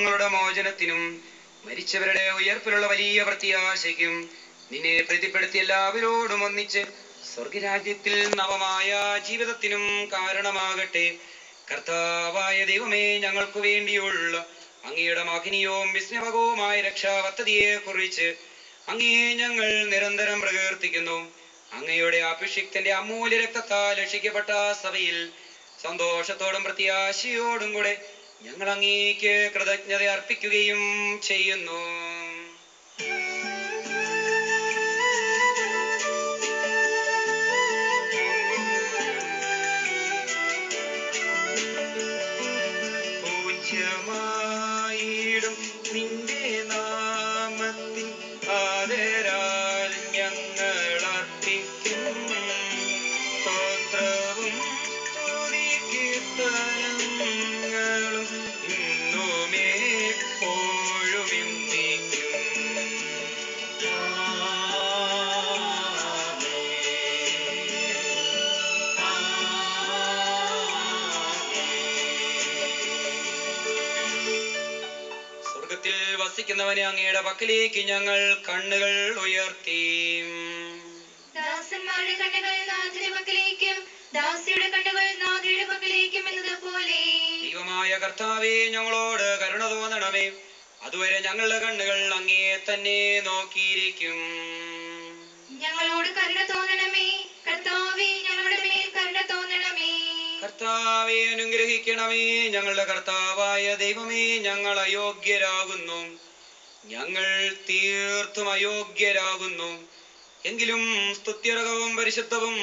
പാപങ്ങളുടെ മോചനത്തിനും മരിച്ചവരുടെ ഉയർപ്പിലുള്ള വലിയ പ്രത്യാശയ്ക്കും നിന്നെ പ്രീതിപ്പെടുത്തി എല്ലാവരോടും ഒന്നിച്ച് സ്വർഗരാജ്യത്തിൽ നവമായ ജീവിതത്തിനും കാരണമാകട്ടെ. കർത്താവായ ദൈവമേ, ഞങ്ങൾക്ക് വേണ്ടിയുള്ള അങ്ങയുടെ മഹനീയവും വിസ്മയകവുമായ രക്ഷാപദ്ധതിയെ കുറിച്ച് അങ്ങയെ ഞങ്ങൾ നിരന്തരം പ്രകീർത്തിക്കുന്നു. അങ്ങയുടെ അഭിഷിക്തന്റെ അമൂല്യ രക്തത്താൽ രക്ഷിക്കപ്പെട്ട സഭയിൽ സന്തോഷത്തോടും പ്രത്യാശയോടും കൂടെ ഞങ്ങൾ അങ്ങേക്ക് കൃതജ്ഞത അർപ്പിക്കുകയും ചെയ്യുന്നു. പൂജ്യമായിടും നിന്റെ നാമത്തിൻ ആദരാൽ ഞങ്ങൾ അർപ്പിക്കും സ്തോത്രവും സ്തുതികീർത്തനങ്ങളും ഇന്നുമേ എപ്പോഴും എന്തിക്കും. സ്വർഗത്തിൽ വസിക്കുന്നവനെ അങ്ങയുടെ പക്കലേക്ക് ഞങ്ങൾ കണ്ണുകൾ ഉയർത്തി. ദാസന്മാരുടെ കണ്ണുകൾ നാഥന്റെ പക്കലേക്കും ദാസിയുടെ കണ്ണുകൾ നാഥയുടെ പക്കലേക്കും എന്നതുപോലെ ദൈവമായ കർത്താവേ, ഞങ്ങളോട് കരുണ തോന്നണമേ. അതുവരെ ഞങ്ങളുടെ കണ്ണുകൾ അങ്ങയെ തന്നെ നോക്കിയിരിക്കും. ഞങ്ങളോട് കരുണ തോന്നണമേ കർത്താവേ, ഞങ്ങളുടെ മേൽ കരുണ തോന്നണമേ. കർത്താവെ അനുഗ്രഹിക്കണമേ. ഞങ്ങളുടെ കർത്താവായ ദൈവമേ, ഞങ്ങൾ അയോഗ്യരാകുന്നു, ഞങ്ങൾ തീർത്തും അയോഗ്യരാകുന്നു. എങ്കിലും സ്തുത്യർഹവും പരിശുദ്ധവും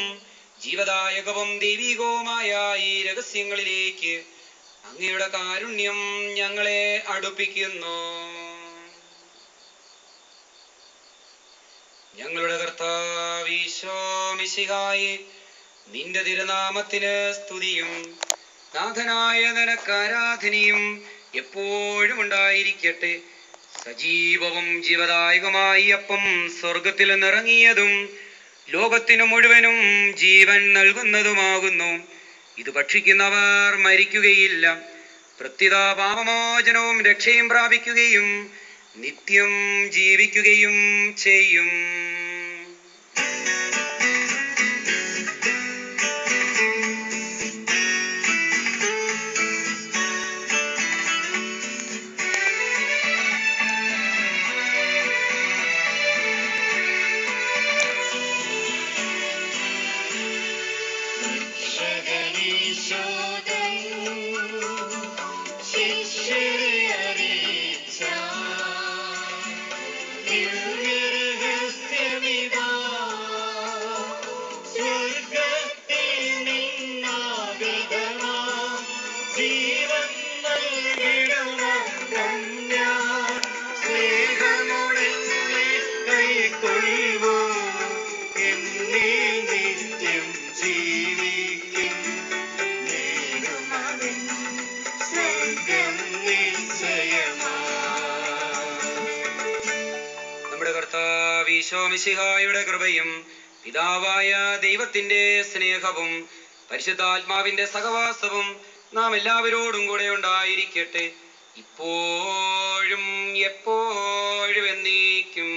ജീവദായകവും ദൈവികവുമായ ഈ രഹസ്യങ്ങളിലേക്ക് അങ്ങയുടെ കാരുണ്യം ഞങ്ങളെ അടുപ്പിക്കുന്നു. ഞങ്ങളുടെ കർത്താവ് ഈശോ മിശിഹായേ, നിന്റെ തിരുനാമത്തിന് സ്തുതിയും നാഥനായ നിനക്ക് ആരാധനയും എപ്പോഴും ഉണ്ടായിരിക്കട്ടെ. സജീവവും ജീവദായകമായി അപ്പം സ്വർഗത്തിൽ നിന്നിറങ്ങിയതും ലോകത്തിനു മുഴുവനും ജീവൻ നൽകുന്നതുമാകുന്നു. ഇത് ഭക്ഷിക്കുന്നവർ മരിക്കുകയില്ല, പ്രത്യുത പാപമോചനവും രക്ഷയും പ്രാപിക്കുകയും നിത്യം ജീവിക്കുകയും ചെയ്യും. ഈശോ മിശിഹായുടെ കൃപയും പിതാവായ ദൈവത്തിന്റെ സ്നേഹവും പരിശുദ്ധാത്മാവിന്റെ സഹവാസവും നാം എല്ലാവരോടും കൂടെ ഉണ്ടായിരിക്കട്ടെ, ഇപ്പോഴും എപ്പോഴും എന്നേക്കും.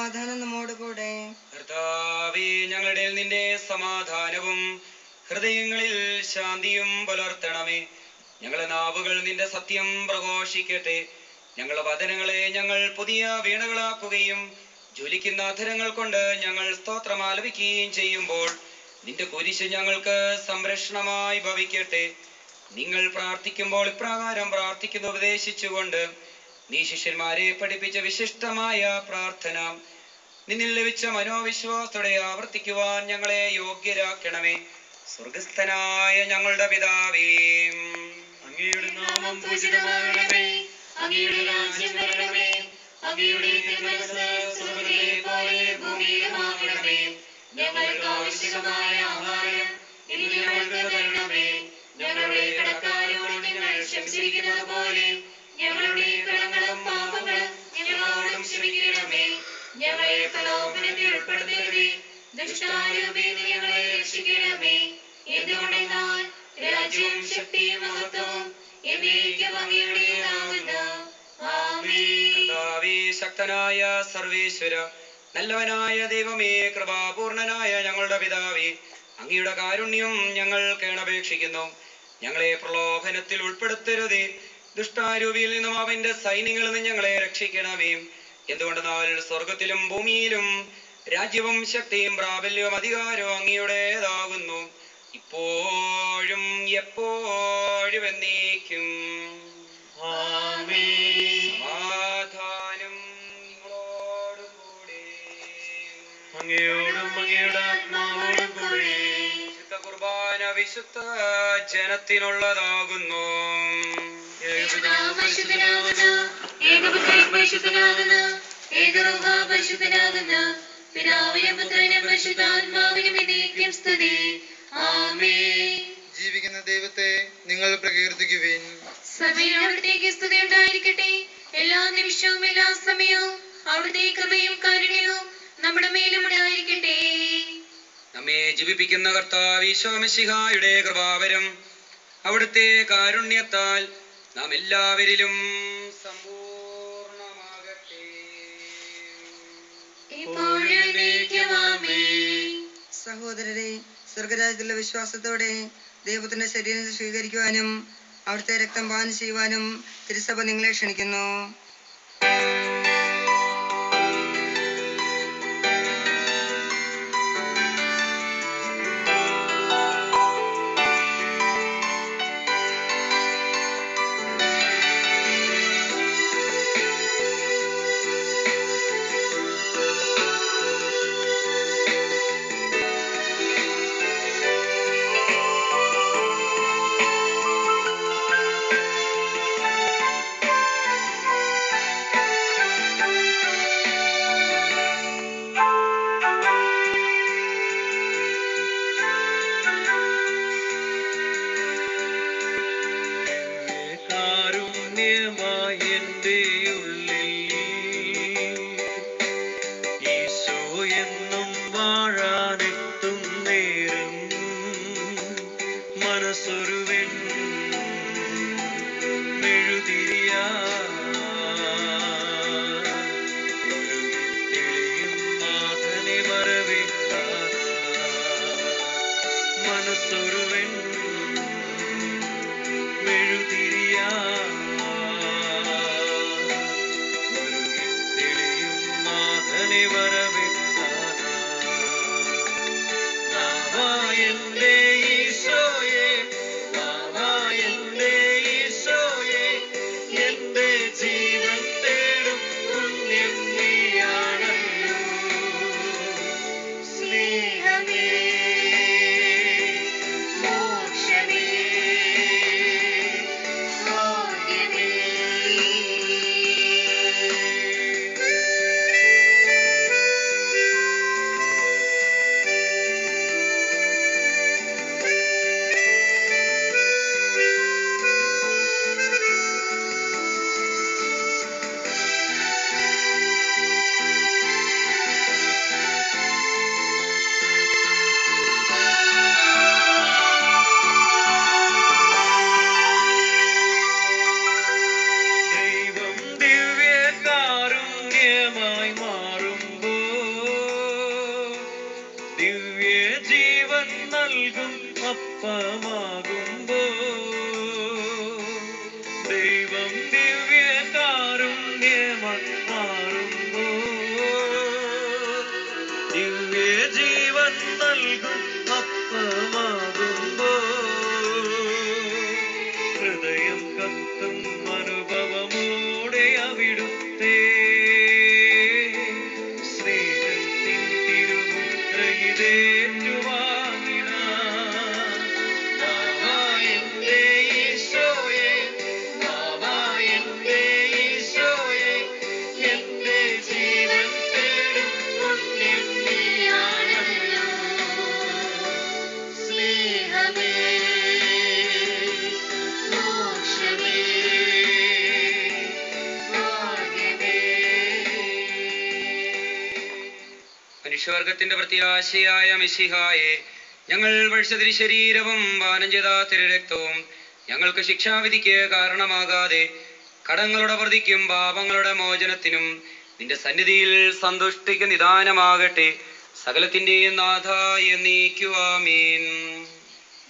സമാധാനം നമ്മോട് കൂടെ. കർത്താവേ, ഞങ്ങളുടെ നിന്റെ സമാധാനവും ഹൃദയങ്ങളിൽ ശാന്തിയും പുലർത്തണമേ. ഞങ്ങളെ നാവുകൾ നിന്റെ സത്യം പ്രഘോഷിക്കട്ടെ. ഞങ്ങളുടെ വചനങ്ങളെ ഞങ്ങൾ പുതിയ വീണകളാക്കുകയും ജ്വലിക്കുന്ന അധരങ്ങൾ കൊണ്ട് ഞങ്ങൾ സ്തോത്രം ആലപിക്കുകയും ചെയ്യുമ്പോൾ നിന്റെ കുരിശ് ഞങ്ങൾക്ക് സംരക്ഷണമായി ഭവിക്കട്ടെ. നിങ്ങൾ പ്രാർത്ഥിക്കുമ്പോൾ ഇപ്രകാരം പ്രാർത്ഥിക്കുന്നു ഉപദേശിച്ചുകൊണ്ട് നീ ശിഷ്യന്മാരെ പഠിപ്പിച്ച വിശിഷ്ടമായ പ്രാർത്ഥന നിന്നിൽ ലഭിച്ച മനോവിശ്വാസത്തോടെ ആവർത്തിക്കുവാൻ ഞങ്ങളെ യോഗ്യരാക്കണമേ. സ്വർഗസ്ഥനായ ഞങ്ങളുടെ പിതാവേ, അങ്ങയുടെ നാമം പൂജിതമാകണമേ. അങ്ങയുടെ രാജ്യം വരണമേ. അങ്ങയുടെ തിരുമനസ്സ് സ്വർഗ്ഗത്തിലെ പോലെ ഭൂമിയിലുമാകണമേ. ഞങ്ങൾക്ക് ആവശ്യമായ ആഹാരം ഇന്ന് ഞങ്ങൾക്ക് തരണമേ. ഞങ്ങളുടെ കടക്കാരോട് നിങ്ങൾ ക്ഷമിച്ചിരിക്കുന്നത് പോലെ ഞങ്ങളുടെ കടങ്ങളും പാപങ്ങളും ഞങ്ങളോടും ക്ഷമിക്കണമേ. ഞങ്ങളെ പ്രലോഭനത്തിൽ ഉൾപ്പെടുത്തരുതേ, ദുഷ്ടാരൂപിയിൽ നിന്ന് ഞങ്ങളെ രക്ഷിക്കണമേ. എന്തുകൊണ്ടെന്നാൽ രാജ്യവും ശക്തിയും മഹത്വവും എന്നേക്കും അങ്ങയുടേതാകുന്നു. ആമേൻ. കർത്താവേ, ശക്തനായ സർവേശ്വര, നല്ലവനായ ദൈവമേ, കൃപാപൂർണനായ ഞങ്ങളുടെ പിതാവേ, അങ്ങയുടെ കാരുണ്യം ഞങ്ങൾ കേണപേക്ഷിക്കുന്നു. ഞങ്ങളെ പ്രലോഭനത്തിൽ ഉൾപ്പെടുത്തരുതേ, ദുഷ്ടാരൂപിയിൽ നിന്നും അവന്റെ സൈന്യങ്ങളിൽ നിന്ന് ഞങ്ങളെ രക്ഷിക്കണമേ. എന്തുകൊണ്ടെന്നാൽ സ്വർഗത്തിലും ഭൂമിയിലും രാജ്യവും ശക്തിയും പ്രാബല്യവും അധികാരവും അങ്ങയുടേതാകുന്നു, ഇപ്പോഴും എപ്പോഴും എന്നേക്കും. സമാധാനം നിങ്ങളോടും കൂടെ. അങ്ങയോടും അങ്ങയുടെ ആത്മാവോടും കൂടെ. വിശുദ്ധ കുർബാന വിശുദ്ധ ജനത്തിനുള്ളതാകുന്നു. ഏകപിതാവ് പരിശുദ്ധനാകുന്നു, ഏകപുത്രൻ പരിശുദ്ധനാകുന്നു, ഏകരൂഹ പരിശുദ്ധനാകുന്നു. പിതാവിനും പുത്രനും പരിശുദ്ധാത്മാവിനും എന്നേക്കും സ്തുതി. ആമേൻ. ജീവിക്കുന്ന ദൈവത്തെ നിങ്ങൾ പ്രകീർത്തിക്കുവിൻ. സഭയിൽ അവിടുത്തേക്ക് സ്തുതി ഉണ്ടായിരിക്കട്ടെ. എല്ലാ നിമിഷവും എല്ലാ സമയവും അവിടുത്തെ കൃപയും കാരുണ്യവും നമ്മുടെ മേലും ഉണ്ടായിരിക്കട്ടെ. നമ്മെ ജീവിപ്പിക്കുന്ന കർത്താവ് ഈശോ മിശിഹായുടെ കൃപാവരം അവിടുത്തെ കാരുണ്യത്താൽ നാം എല്ലാവരിലും സമ്പൂർണമാകട്ടെ. ഇപ്പോഴും എന്നേക്കും ആമേൻ. സഹോദരരെ, സ്വർഗരാജ്യത്തിലുള്ള വിശ്വാസത്തോടെ ദൈവത്തിന്റെ ശരീരം സ്വീകരിക്കുവാനും അവിടുത്തെ രക്തം പാനം ചെയ്യുവാനും തിരുസഭ നിങ്ങളെ ക്ഷണിക്കുന്നു. അപ്പമാകുമ്പോ ദൈവം ദിവ്യകാരുണ്യമായി മാറുമ്പോ ദിവ്യ ജീവൻ നൽകും അപ്പമാകുമ്പോ ഹൃദയം കത്തും അനുഭവമോടെ അവിടുത്തെ സ്നേഹത്തിൻ തിരുമുദ്രയിലേറ്റുവാങ്ങിട നാവായെന്റെ ഈശോയെ, നാവായെന്റെ ഈശോയെ, എന്റെ ജീവൻ തേടും പുണ്യം നീയാണല്ലോ. സ്നേഹമേ, മോക്ഷമേ, ഭാഗ്യമേ. മനുഷ്യവർഗത്തിന്റെ പ്രത്യാശയായ മിശിഹായെ, ഞങ്ങൾ ഭക്ഷ്യത്തിന് ശരീരവും പാനം ചെയ്ത തിരുരക്തവും ഞങ്ങൾക്ക് ശിക്ഷാവിധിക്ക് കാരണമാകാതെ കടങ്ങളുടെ പ്രതിക്കും പാപങ്ങളുടെ മോചനത്തിനും നിന്റെ സന്നിധിയിൽ സന്തുഷ്ടിക്ക് നിദാനമാകട്ടെ. സകലത്തിന്റെയും നാഥ എന്നീക്കുവാമീൻ.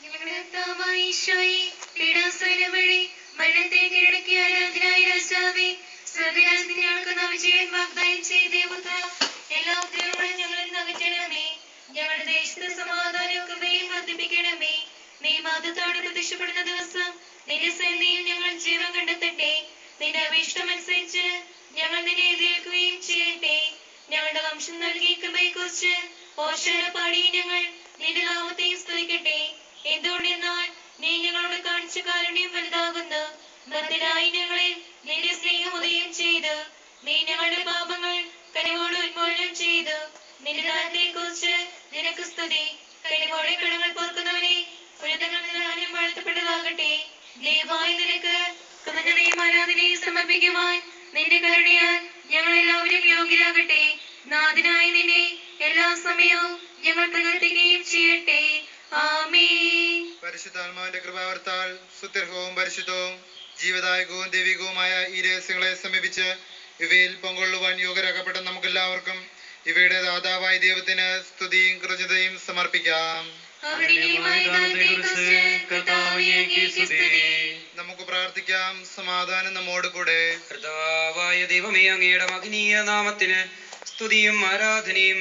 ഞങ്ങളുടെ കർത്താവായ ഈശോയെ, പീഡാസഹനം വഴി മരണത്തെ കീഴടക്കിയ ആരാധനായ രാജാവേ, സ്വർഗ്ഗരാജ്യത്തിൽ ഞങ്ങൾക്ക് നവജീവൻ വാഗ്ദാനം ചെയ്ത പുത്ര, എല്ലാ ഉദ്യോഗങ്ങളും ഞങ്ങളിൽ നിന്ന് അകറ്റണമേ. ഞങ്ങളുടെ ദേശത്ത് സമാധാനവും കൃപയും വർദ്ധിപ്പിക്കണമേ. നീ മതത്തോട് പ്രത്യക്ഷപ്പെടുന്ന ദിവസം നിന്റെ സന്നിധിയിൽ ഞങ്ങൾ ജീവൻ കണ്ടെത്തട്ടെ. നിന്റെ അഭീഷ്ടമനുസരിച്ച് ഞങ്ങൾ നിന്നെ എതിരേൽക്കുകയും ചെയ്യട്ടെ. ഞങ്ങളുടെ വംശം നൽകിയ കൃപയെക്കുറിച്ച് ഓശാന പാടി ഞങ്ങൾ നിന്റെ നാമത്തെയും സ്തുതിക്കട്ടെ. എന്തുകൊണ്ടെന്നാൽ നീ ഞങ്ങളോട് കാണിച്ച കാരുണ്യം വലുതാകുന്നു. ഭക്തരായി ഞങ്ങളിൽ നിന്റെ സ്നേഹം ഉദയം ചെയ്തു. നീ ഞങ്ങളുടെ പാപങ്ങൾ കനിവോട് ഉന്മൂലനം ചെയ്തു. നിന്റെ ദാനത്തെ കുറിച്ച് നിനക്ക് സ്തുതി. കനിവോടെ കടങ്ങൾ പോർക്കുന്നവനെ ഉന്നതങ്ങളിൽ നിന്ന് ആരും വാഴ്ത്തപ്പെട്ടതാകട്ടെ. ദയവായി നിനക്ക് കൃതജ്ഞതയും ആരാധനയും സമർപ്പിക്കുവാൻ നിന്റെ കരുണയാൽ ഞങ്ങൾ എല്ലാവരും യോഗ്യരാകട്ടെ. നാഥനായ നിന്നെ എല്ലാ സമയവും ഞങ്ങൾ പ്രകീർത്തിക്കുകയും ചെയ്യട്ടെ. ആമേൻ. പരിശുദ്ധാത്മാവിന്റെ കൃപാവർത്താൽ സുത്യർഹവും പരിശുദ്ധവും ജീവദായകവും ദൈവികവുമായ ഈ രഹസ്യങ്ങളെ സമീപിച്ച് ഇവയിൽ പങ്കൊള്ളുവാൻ യോഗ്യരാക്കപ്പെട്ട നമുക്കെല്ലാവർക്കും ഇവയുടെ ദാതാവായ ദൈവത്തിന് സ്തുതിയും കൃതജ്ഞതയും സമർപ്പിക്കാം. നമുക്ക് പ്രാർത്ഥിക്കാം. സമാധാനം നമ്മോട് കൂടെ. കർത്താവായ ദൈവമേ, അങ്ങയുടെ മഹനീയ നാമത്തിന് സ്തുതിയും ആരാധനയും